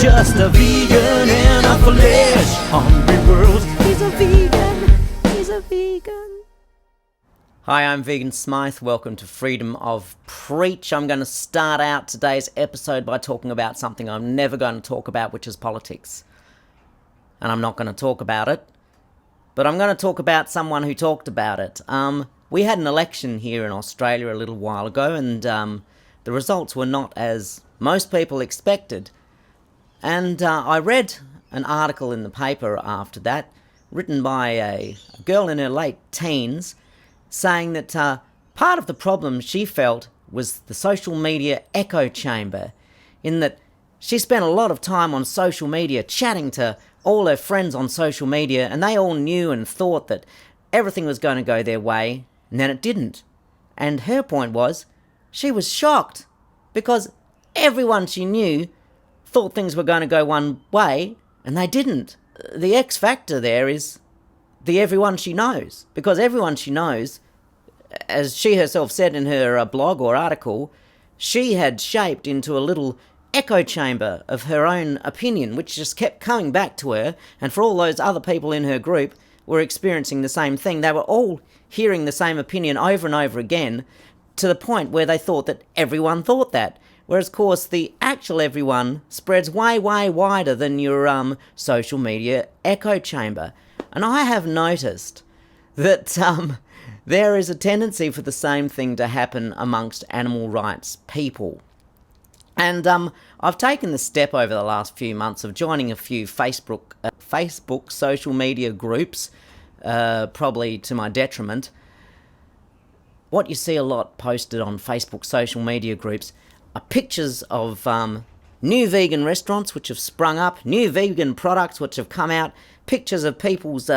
just a vegan in a flesh hungry world. He's a vegan. He's a vegan. Hi, I'm Vegan Smythe. Welcome to Freedom of Preach. I'm going to start out today's episode by talking about something I'm never going to talk about, which is politics. And I'm not going to talk about it, but I'm going to talk about someone who talked about it. We had an election here in Australia a little while ago, and the results were not as most people expected. And I read an article in the paper after that, written by a girl in her late teens, saying that part of the problem she felt was the social media echo chamber, in that she spent a lot of time on social media chatting to all her friends on social media, and they all knew and thought that everything was going to go their way, and then it didn't. And her point was, she was shocked, because everyone she knew thought things were going to go one way, and they didn't. The X factor there is the everyone she knows, because everyone she knows, as she herself said in her blog or article, she had shaped into a little echo chamber of her own opinion, which just kept coming back to her, and for all those other people in her group were experiencing the same thing. They were all hearing the same opinion over and over again, to the point where they thought that everyone thought that. Whereas, of course, the actual everyone spreads way, way wider than your social media echo chamber. And I have noticed that there is a tendency for the same thing to happen amongst animal rights people. And I've taken the step over the last few months of joining a few Facebook social media groups, probably to my detriment. What you see a lot posted on Facebook social media groups are pictures of new vegan restaurants which have sprung up, new vegan products which have come out, pictures of people's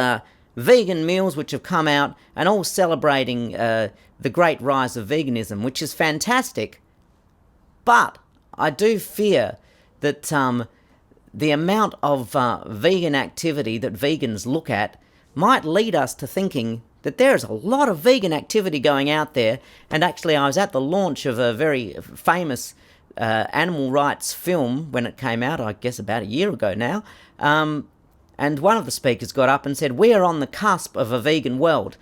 vegan meals which have come out, and all celebrating the great rise of veganism, which is fantastic. But I do fear that the amount of vegan activity that vegans look at might lead us to thinking that there's a lot of vegan activity going out there. And actually, I was at the launch of a very famous animal rights film when it came out, I guess about a year ago now, and one of the speakers got up and said, "We are on the cusp of a vegan world."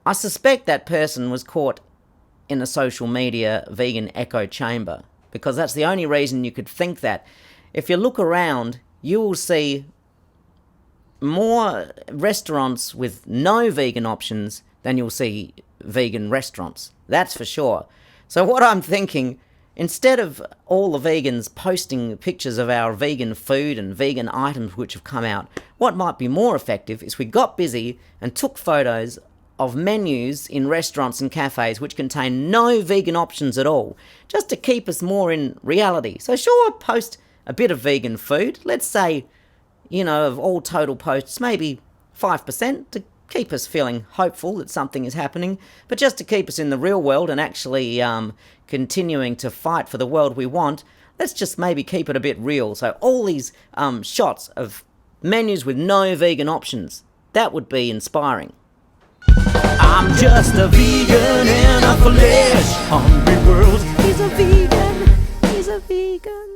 I suspect that person was caught in a social media vegan echo chamber, because that's the only reason you could think that. If you look around, you will see more restaurants with no vegan options than you'll see vegan restaurants. That's for sure. So what I'm thinking, instead of all the vegans posting pictures of our vegan food and vegan items which have come out, what might be more effective is we got busy and took photos of menus in restaurants and cafes which contain no vegan options at all, just to keep us more in reality. So sure, post a bit of vegan food, let's say, of all total posts, maybe 5%, to keep us feeling hopeful that something is happening, but just to keep us in the real world and actually continuing to fight for the world we want, let's just maybe keep it a bit real. So all these shots of menus with no vegan options, that would be inspiring. I'm just a vegan in a flesh hungry world. He's a vegan. He's a vegan.